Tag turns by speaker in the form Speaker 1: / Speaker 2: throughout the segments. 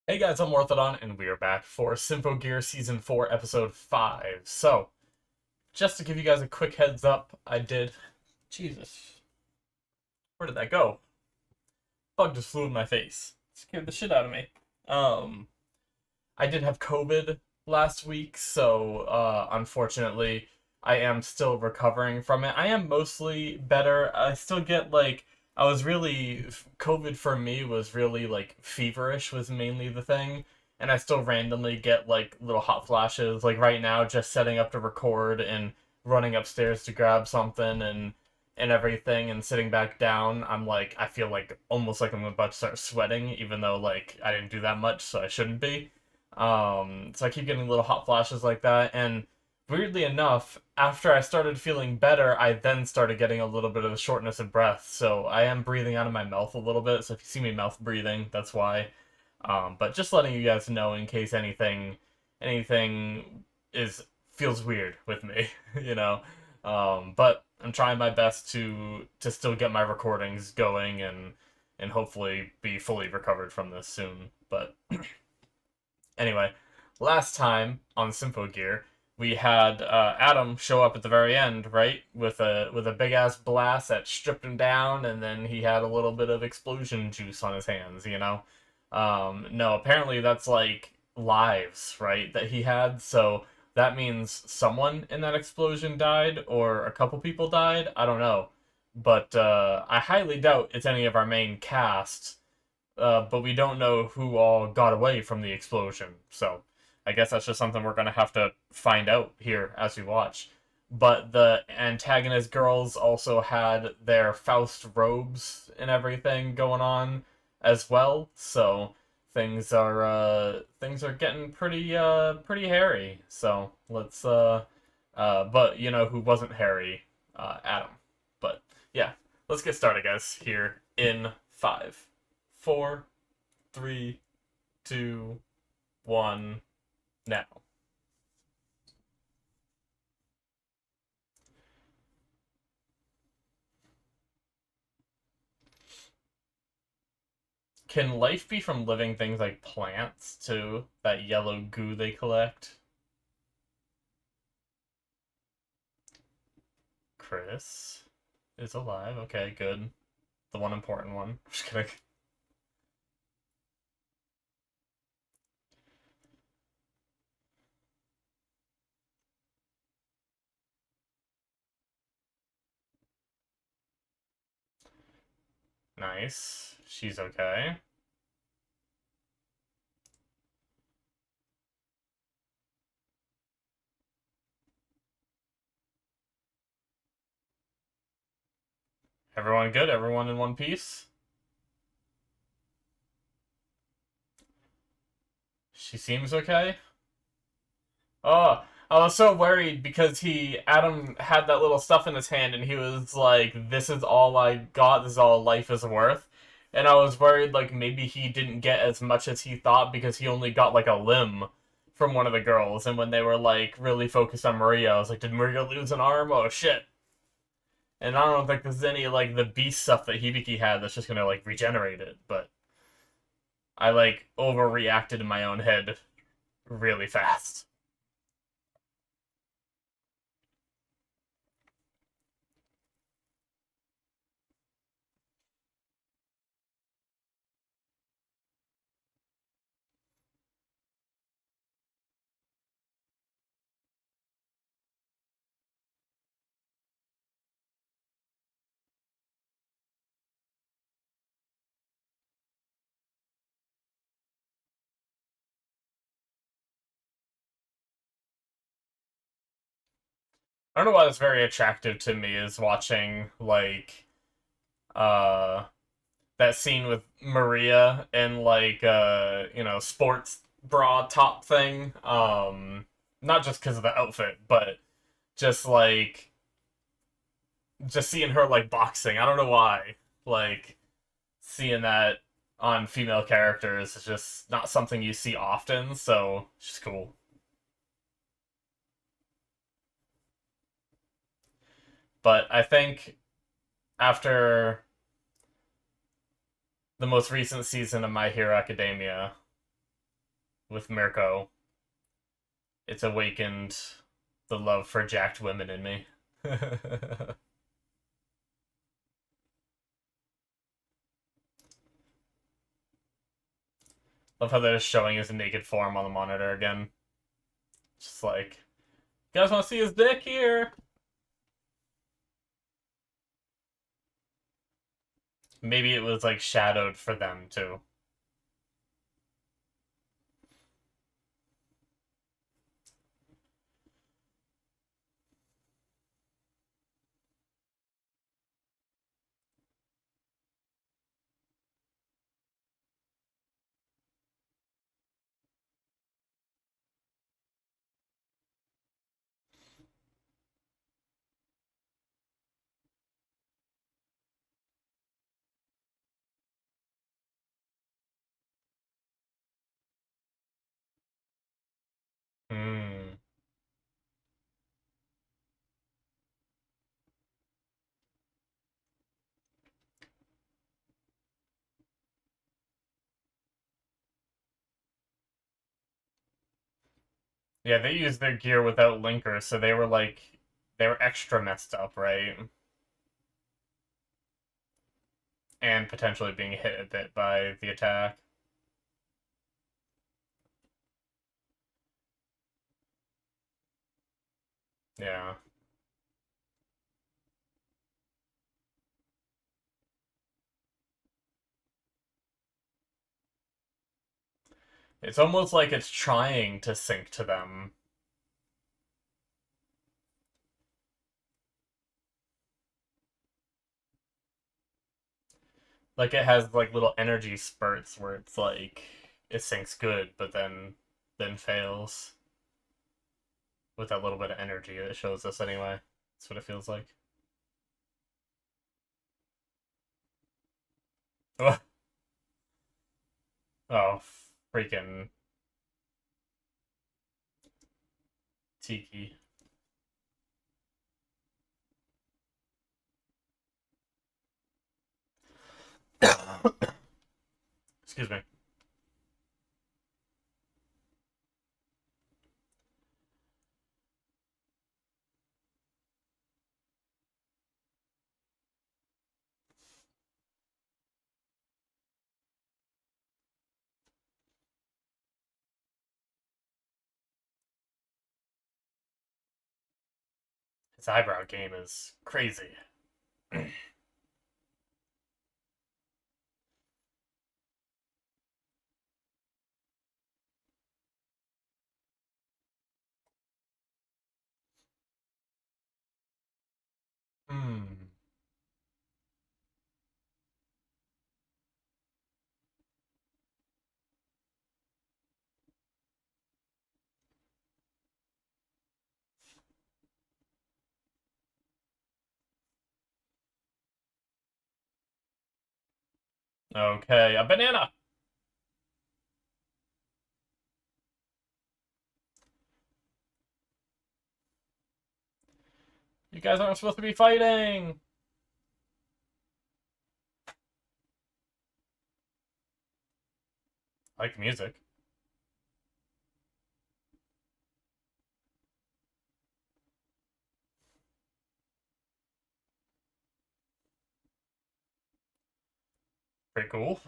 Speaker 1: Hey guys, I'm Morthadon, and we are back for Symphogear Season 4, Episode 5. So, just to give you guys a quick heads up, I did... Jesus. Where did that go? Bug just flew in my face. Scared the shit out of me. Um, I did have COVID last week, so, unfortunately, I am still recovering from it. I am mostly better. I still get, I was really... COVID for me was really, feverish was mainly the thing. And I still randomly get, little hot flashes. Like, right now, just setting up to record and running upstairs to grab something and everything and sitting back down, I feel almost like I'm about to start sweating, even though, I didn't do that much, so I shouldn't be. So I keep getting little hot flashes like that, and weirdly enough, after I started feeling better, I then started getting a little bit of a shortness of breath. So I am breathing out of my mouth a little bit. So if you see me mouth breathing, that's why. But just letting you guys know in case anything is feels weird with me, you know. But I'm trying my best to still get my recordings going and hopefully be fully recovered from this soon. But anyway, last time on Symphogear, we had Adam show up at the very end, right, with a big ass blast that stripped him down, and then he had a little bit of explosion juice on his hands, you know. No, apparently that's like lives, right, that he had. So that means someone in that explosion died, or a couple people died. I don't know, but I highly doubt it's any of our main cast. But we don't know who all got away from the explosion. So I guess that's just something we're gonna have to find out here as we watch. But the antagonist girls also had their Faust robes and everything going on as well. So things are getting pretty hairy. So let's but you know who wasn't hairy? Adam. But yeah, let's get started, guys. Here in 5, 4, 3, 2, 1, now. Can life be from living things like plants too? That yellow goo they collect? Chris is alive. Okay, good. The one important one. Just kidding. Nice. She's okay. Everyone good? Everyone in one piece? She seems okay? Oh, I was so worried because Adam had that little stuff in his hand and he was like, this is all I got, this is all life is worth. And I was worried like maybe he didn't get as much as he thought because he only got like a limb from one of the girls. And when they were like really focused on Maria, I was like, did Maria lose an arm? Oh shit. And I don't think there's any like the beast stuff that Hibiki had that's just gonna like regenerate it, but I like overreacted in my own head really fast. I don't know why that's very attractive to me is watching uh that scene with Maria and sports bra top thing. Not just because of the outfit, but just just seeing her like boxing. I don't know why. Like seeing that on female characters is just not something you see often, so it's just cool. But I think after the most recent season of My Hero Academia, with Mirko. It's awakened the love for jacked women in me. Love how they're showing his naked form on the monitor again. Just like, you guys want to see his dick here? Maybe it was like shadowed for them too. Hmm. Yeah, they used their gear without linkers, so they were like, they were extra messed up, right? And potentially being hit a bit by the attack. Yeah. It's almost like it's trying to sync to them. Like it has like little energy spurts where it's like it syncs good, but then fails with that little bit of energy that shows us anyway. That's what it feels like. Oh, oh freaking Tiki. Excuse me. His eyebrow game is crazy. Hmm. Okay, a banana. You guys aren't supposed to be fighting. I like the music. Pretty cool.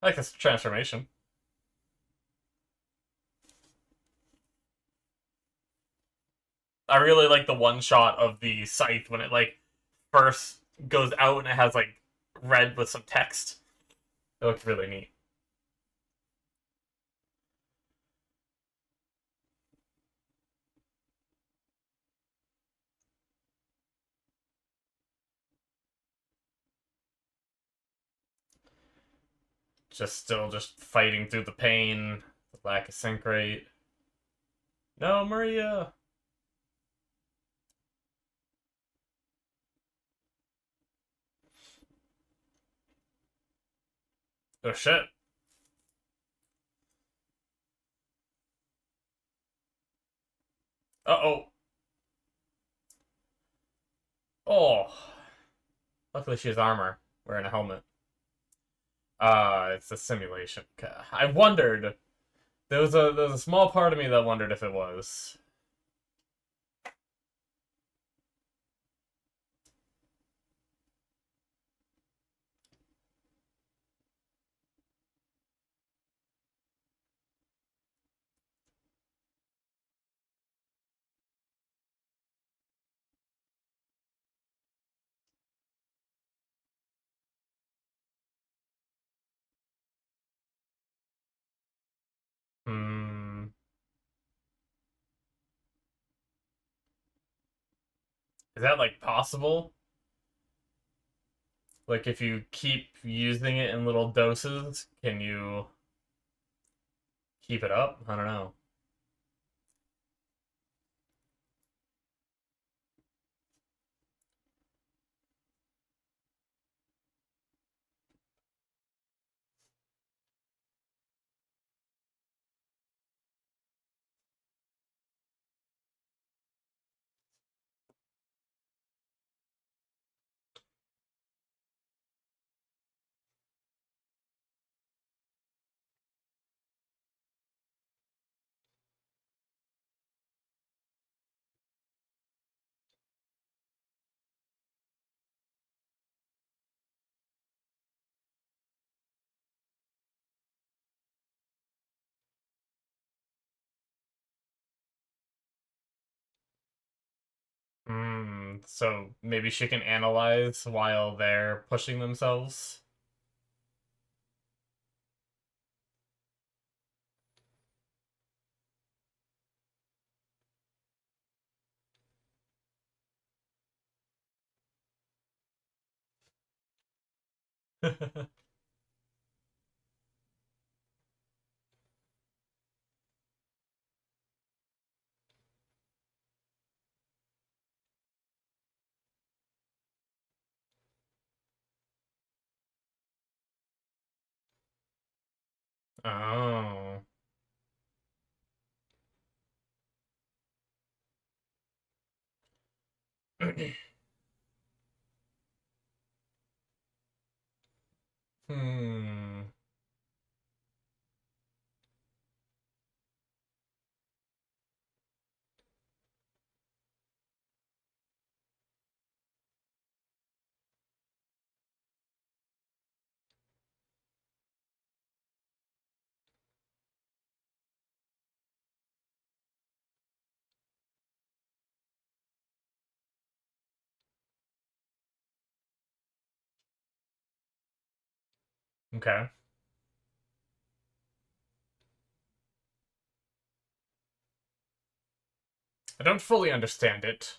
Speaker 1: I like this transformation. I really like the one shot of the scythe when it like first goes out and it has like red with some text. It looks really neat. Just still just fighting through the pain, the lack of sync rate. No, Maria. Oh shit. Uh-oh. Oh. Luckily she has armor. Wearing a helmet. It's a simulation. I wondered. There was a small part of me that wondered if it was. Hmm. Is that like possible? Like if you keep using it in little doses, can you keep it up? I don't know. Hmm. So maybe she can analyze while they're pushing themselves. Oh. Hmm. Okay. I don't fully understand it.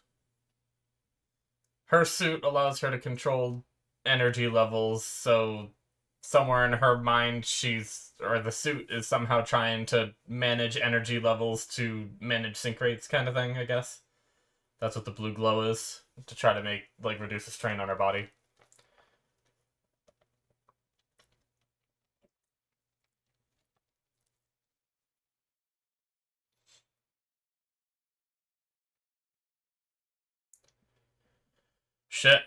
Speaker 1: Her suit allows her to control energy levels, so somewhere in her mind or the suit is somehow trying to manage energy levels to manage sync rates kind of thing, I guess. That's what the blue glow is, to try to reduce the strain on her body. Shit.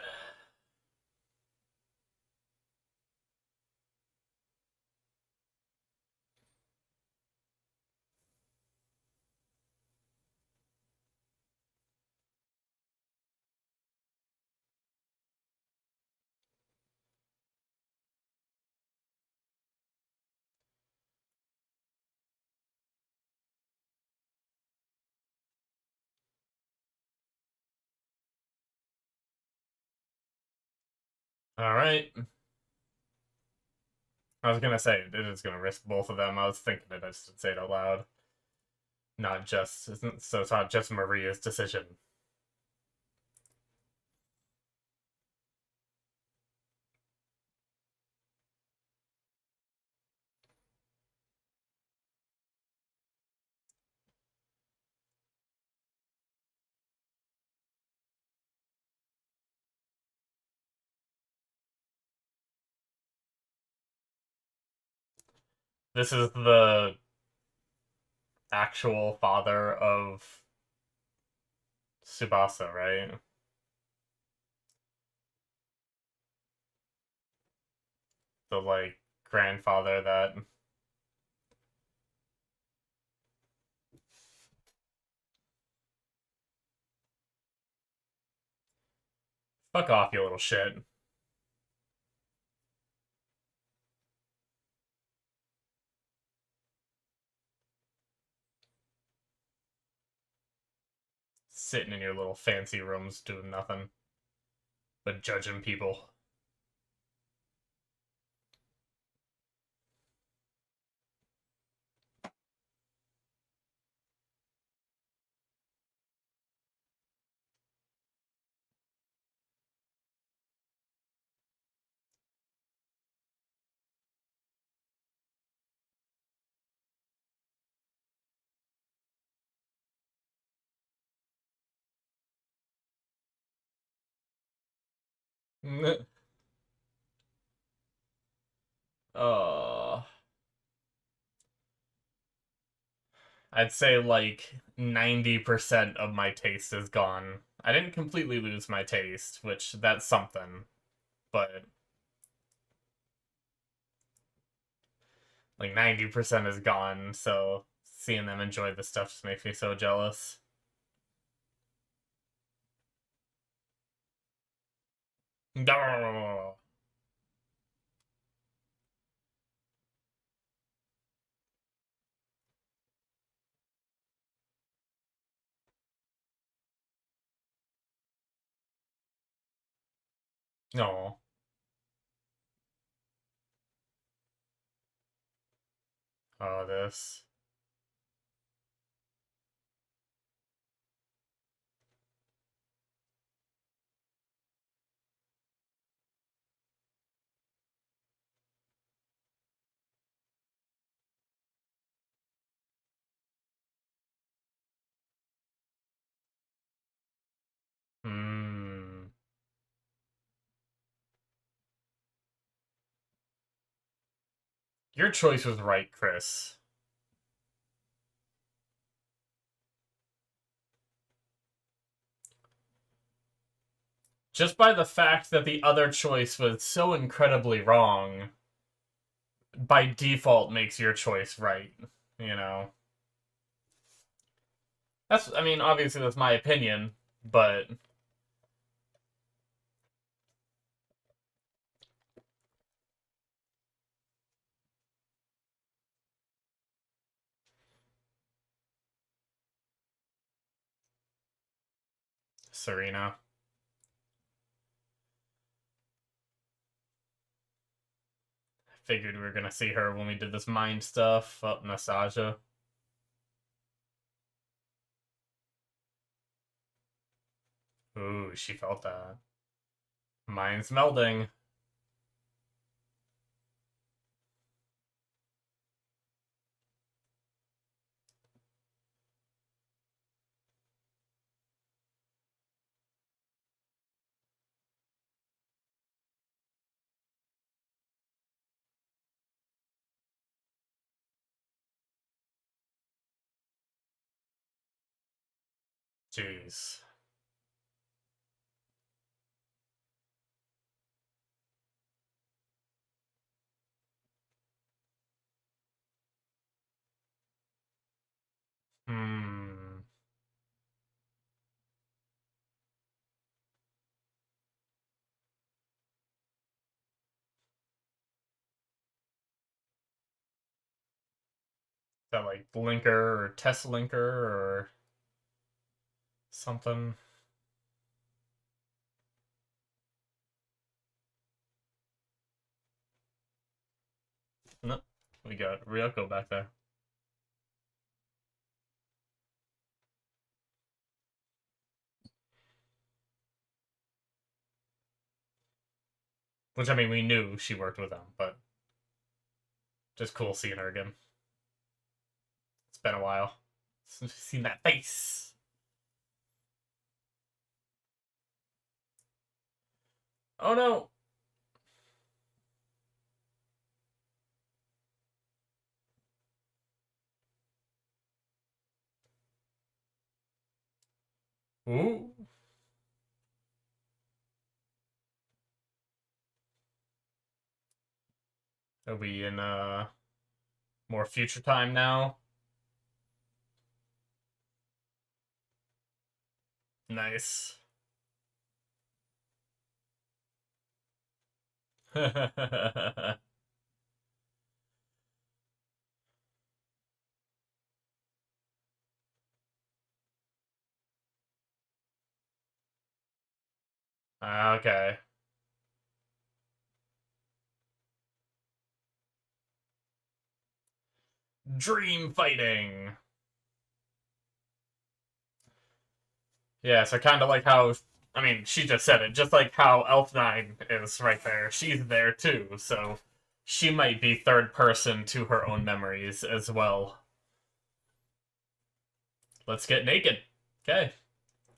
Speaker 1: Alright. I was gonna say, it is gonna risk both of them. I was thinking it, I just didn't say it out loud. So it's not just Maria's decision. This is the actual father of Tsubasa, right? The, like, grandfather that... Fuck off, you little shit. Sitting in your little fancy rooms doing nothing but judging people. uh, I'd say like 90% of my taste is gone. I didn't completely lose my taste, which that's something, but like 90% is gone, so seeing them enjoy this stuff just makes me so jealous. No. No. Oh, this. Hmm. Your choice was right, Chris. Just by the fact that the other choice was so incredibly wrong, by default makes your choice right, you know? That's, I mean, obviously that's my opinion, but Serena. Figured we were gonna see her when we did this mind stuff. Up Nastasia. Ooh, she felt that. Mind's melding. Jeez. Hmm. That like linker or test linker or something. No, we got Ryoko back there. Which I mean, we knew she worked with them, but just cool seeing her again. It's been a while since we've seen that face. Oh no! Ooh. Are we in more future time now? Nice. Okay. Dream fighting. Yeah, so kind of like how, I mean, she just said it, just like how Elf9 is right there. She's there too, so she might be third person to her own memories as well. Let's get naked. Okay.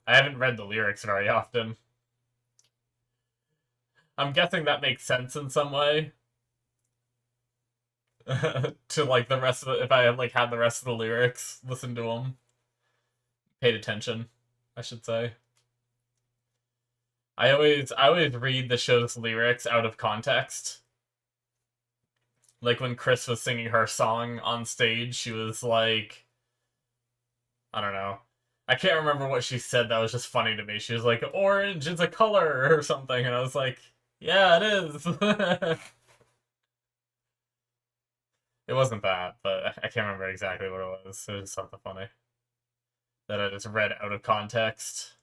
Speaker 1: I haven't read the lyrics very often. I'm guessing that makes sense in some way. To like the rest of the, if I like had the rest of the lyrics, listen to them, paid attention, I should say. I always read the show's lyrics out of context. Like when Chris was singing her song on stage, she was like, I don't know. I can't remember what she said that was just funny to me. She was like, orange is a color or something, and I was like, yeah, it is. It wasn't that, but I can't remember exactly what it was. It was just something funny that I just read out of context.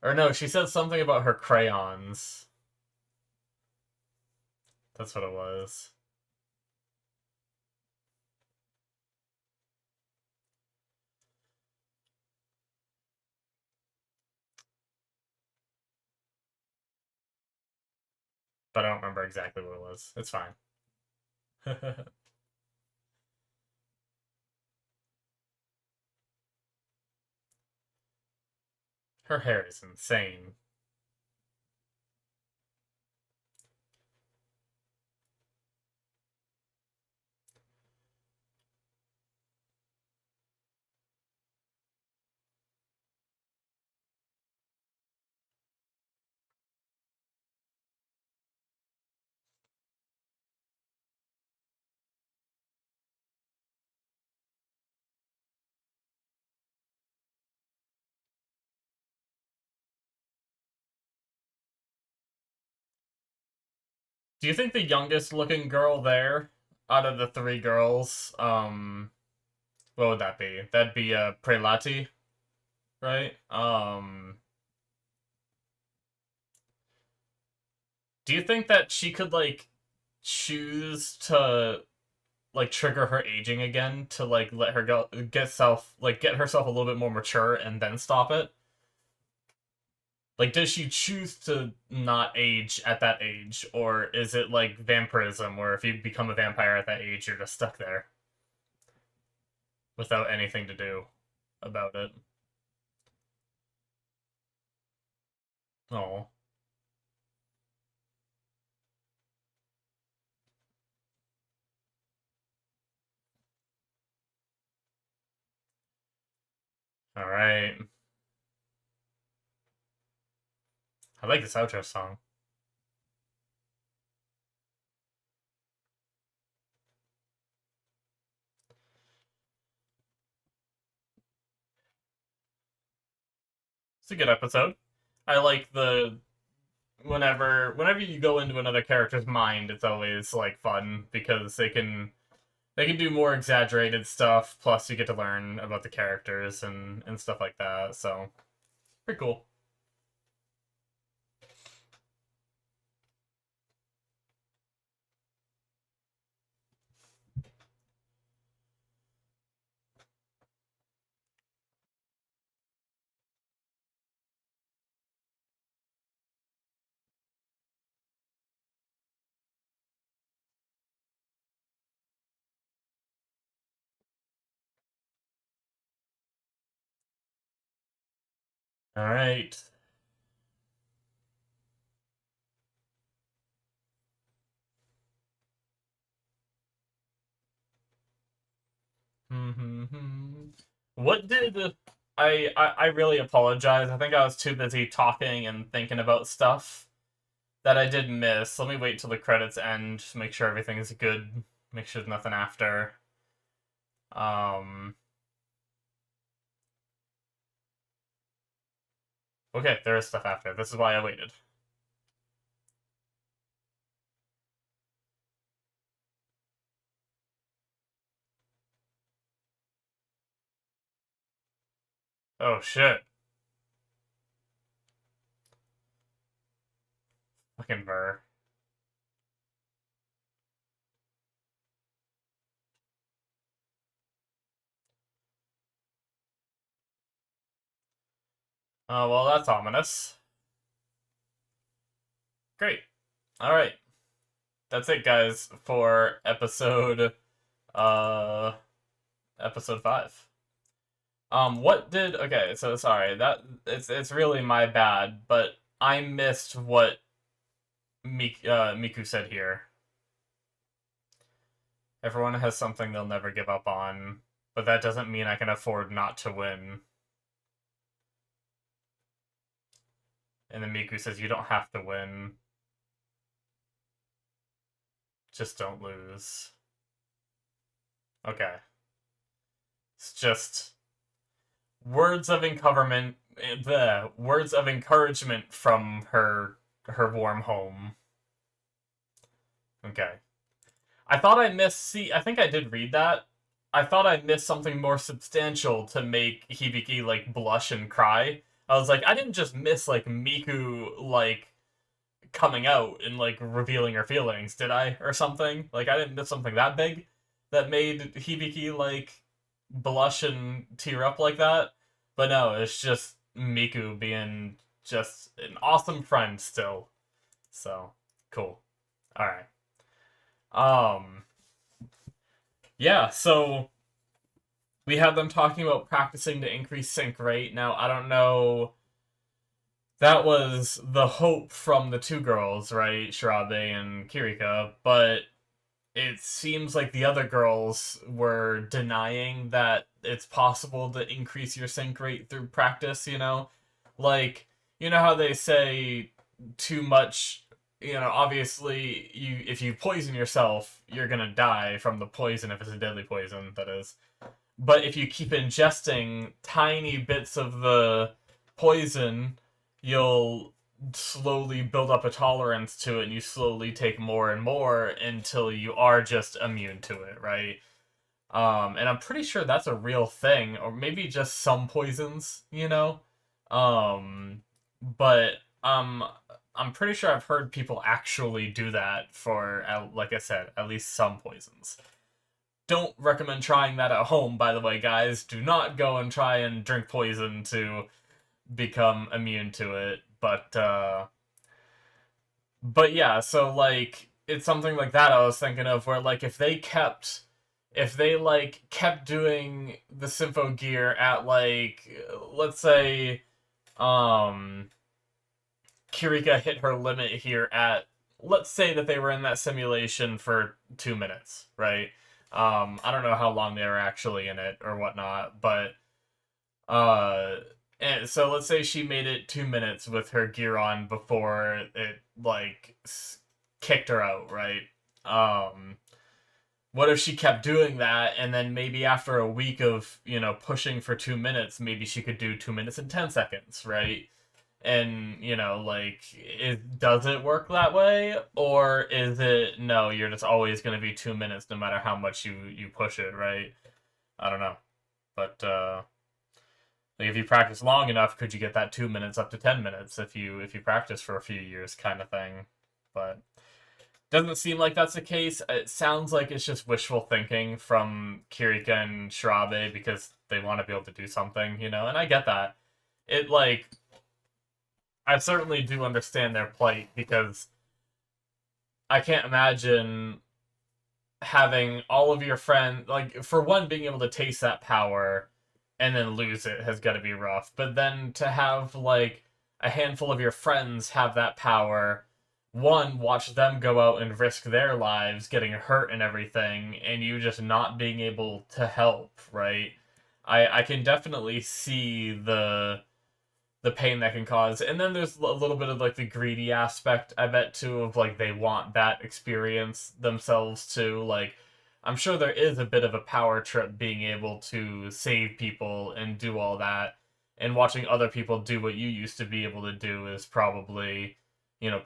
Speaker 1: Or no, she said something about her crayons. That's what it was. But I don't remember exactly what it was. It's fine. Her hair is insane. Do you think the youngest looking girl there, out of the three girls, what would that be? That'd be Prelati, right? Do you think that she could like choose to like trigger her aging again to like let her go get herself a little bit more mature and then stop it? Like, does she choose to not age at that age, or is it like vampirism, where if you become a vampire at that age, you're just stuck there without anything to do about it? Oh, all right. I like this outro song. It's a good episode. I like the whenever you go into another character's mind, it's always like fun because they can do more exaggerated stuff. Plus, you get to learn about the characters and stuff like that. So pretty cool. All right. What did I really apologize. I think I was too busy talking and thinking about stuff that I did miss. Let me wait till the credits end, just make sure everything's good. Make sure there's nothing after. Okay, there is stuff after. This is why I waited. Oh shit. Fucking Burr. Oh, well, that's ominous. Great. Alright. That's it, guys, for uh, episode 5. What did, okay, so sorry, it's really my bad, but I missed what Miku said here. Everyone has something they'll never give up on, but that doesn't mean I can afford not to win. And then Miku says, you don't have to win. Just don't lose. Okay. It's just words of encouragement, words of encouragement from her warm home. Okay. I thought I missed, see, I think I did read that. I thought I missed something more substantial to make Hibiki, like, blush and cry. I was like, I didn't just miss, like, Miku, like, coming out and, like, revealing her feelings, did I? Or something? Like, I didn't miss something that big that made Hibiki, like, blush and tear up like that. But no, it's just Miku being just an awesome friend still. So, cool. Alright. Yeah, so we have them talking about practicing to increase sync rate. Now, I don't know. That was the hope from the two girls, right? Shirabe and Kirika, but it seems like the other girls were denying that it's possible to increase your sync rate through practice, you know? Like, you know how they say too much, you know, obviously if you poison yourself, you're gonna die from the poison if it's a deadly poison, that is. But if you keep ingesting tiny bits of the poison, you'll slowly build up a tolerance to it, and you slowly take more and more until you are just immune to it, right? And I'm pretty sure that's a real thing, or maybe just some poisons, you know? But I'm pretty sure I've heard people actually do that for, like I said, at least some poisons. Don't recommend trying that at home, by the way, guys. Do not go and try and drink poison to become immune to it. But yeah, so, like, it's something like that I was thinking of, where, like, if they, like, kept doing the Symphogear at, like, let's say, Kirika hit her limit here at, let's say that they were in that simulation for 2 minutes, right? I don't know how long they were actually in it or whatnot, but and so let's say she made it 2 minutes with her gear on before it, like, kicked her out, right? What if she kept doing that, and then maybe after a week of, you know, pushing for 2 minutes, maybe she could do 2 minutes and 10 seconds, right? And, you know, like, does it work that way? Or is it, no, you're just always going to be 2 minutes no matter how much you push it, right? I don't know. But, like, if you practice long enough, could you get that 2 minutes up to 10 minutes if you practice for a few years, kind of thing? But doesn't seem like that's the case. It sounds like it's just wishful thinking from Kirika and Shirabe because they want to be able to do something, you know? And I get that. It, like, I certainly do understand their plight, because I can't imagine having all of your friends, like, for one, being able to taste that power and then lose it has got to be rough. But then to have, like, a handful of your friends have that power one, watch them go out and risk their lives getting hurt and everything, and you just not being able to help, right? I can definitely see the pain that can cause. And then there's a little bit of like the greedy aspect, I bet too, of like they want that experience themselves too. Like I'm sure there is a bit of a power trip being able to save people and do all that. And watching other people do what you used to be able to do is probably,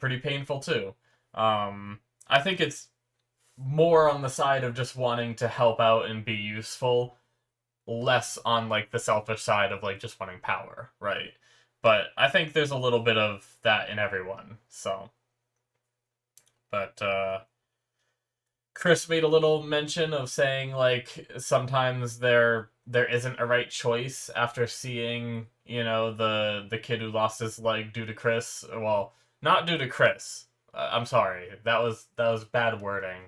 Speaker 1: pretty painful too. I think it's more on the side of just wanting to help out and be useful, less on like the selfish side of like just wanting power, right? But I think there's a little bit of that in everyone. So, but Chris made a little mention of saying like sometimes there isn't a right choice after seeing, the kid who lost his leg due to Chris. Well, not due to Chris. I'm sorry. That was bad wording.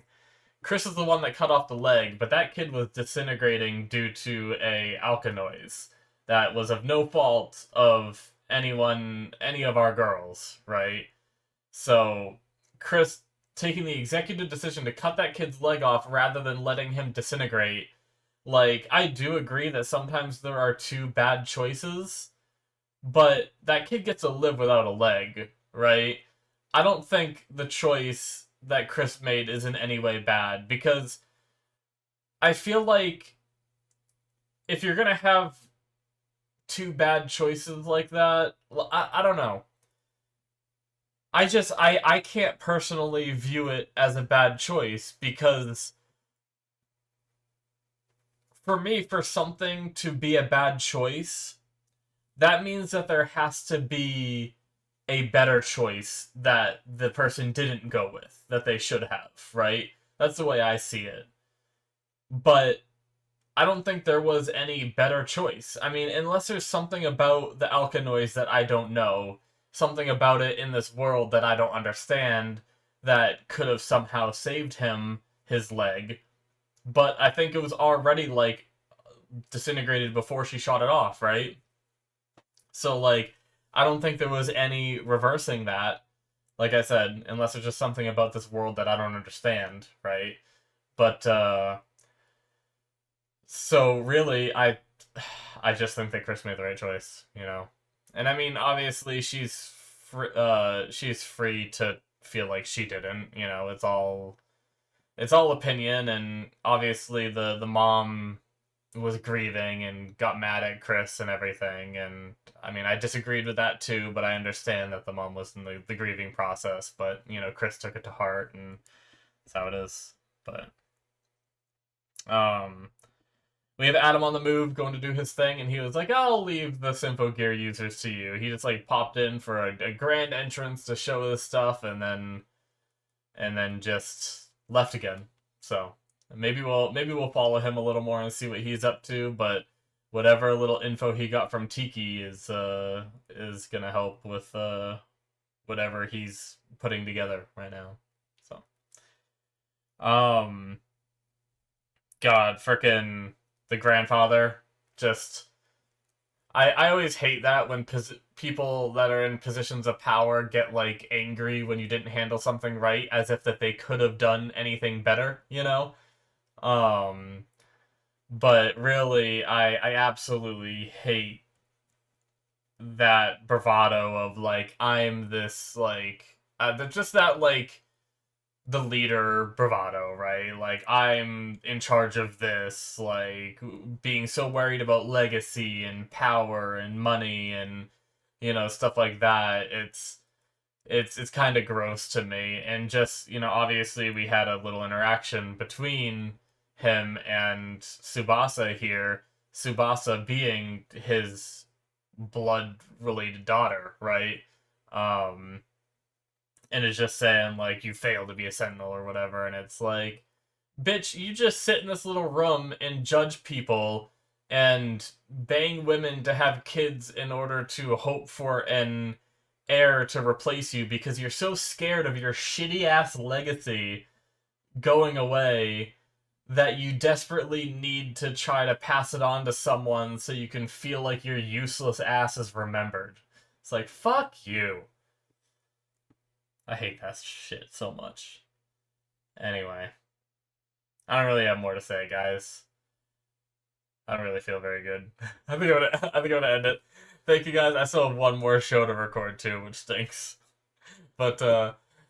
Speaker 1: Chris is the one that cut off the leg, but that kid was disintegrating due to a alkanoise that was of no fault of any of our girls, right? So Chris taking the executive decision to cut that kid's leg off rather than letting him disintegrate. Like, I do agree that sometimes there are two bad choices, but that kid gets to live without a leg, right? I don't think the choice that Chris made is in any way bad, because I feel like if you're gonna have two bad choices like that, well, I don't know. I can't personally view it as a bad choice, because for me, for something to be a bad choice, that means that there has to be a better choice that the person didn't go with, that they should have, right? That's the way I see it. But I don't think there was any better choice. I mean, unless there's something about the alkanoids that I don't know, something about it in this world that I don't understand, that could have somehow saved him his leg. But I think it was already, like, disintegrated before she shot it off, right? So, like, I don't think there was any reversing that. Like I said, unless there's just something about this world that I don't understand, right? But, so really, I just think that Chris made the right choice. And I mean, obviously, she's free to feel like she didn't. It's all opinion, and obviously the mom was grieving and got mad at Chris and everything. And I mean, I disagreed with that too, but I understand that the mom was in the grieving process. But Chris took it to heart, and that's how it is. But um. We have Adam on the move going to do his thing, and he was like, I'll leave the Symphogear users to you. He just like popped in for a grand entrance to show this stuff, and then just left again. So maybe we'll follow him a little more and see what he's up to, but whatever little info he got from Tiki is gonna help with whatever he's putting together right now. So God, frickin' the grandfather, just I always hate that when people that are in positions of power get like angry when you didn't handle something right, as if that they could have done anything better. Um, but really, I absolutely hate that bravado of like I'm this like just that like the leader bravado, right? Like, I'm in charge of this, like, being so worried about legacy and power and money and, stuff like that. It's kind of gross to me. And just, obviously we had a little interaction between him and Tsubasa here. Tsubasa being his blood-related daughter, right? And it's just saying, like, you failed to be a sentinel or whatever, and it's like, bitch, you just sit in this little room and judge people and bang women to have kids in order to hope for an heir to replace you because you're so scared of your shitty-ass legacy going away that you desperately need to try to pass it on to someone so you can feel like your useless ass is remembered. It's like, fuck you. I hate that shit so much. Anyway. I don't really have more to say, guys. I don't really feel very good. I think I'm gonna end it. Thank you guys. I still have one more show to record too, which stinks. But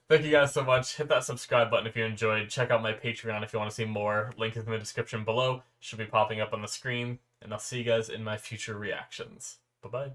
Speaker 1: thank you guys so much. Hit that subscribe button if you enjoyed. Check out my Patreon if you want to see more. Link is in the description below. Should be popping up on the screen. And I'll see you guys in my future reactions. Bye-bye.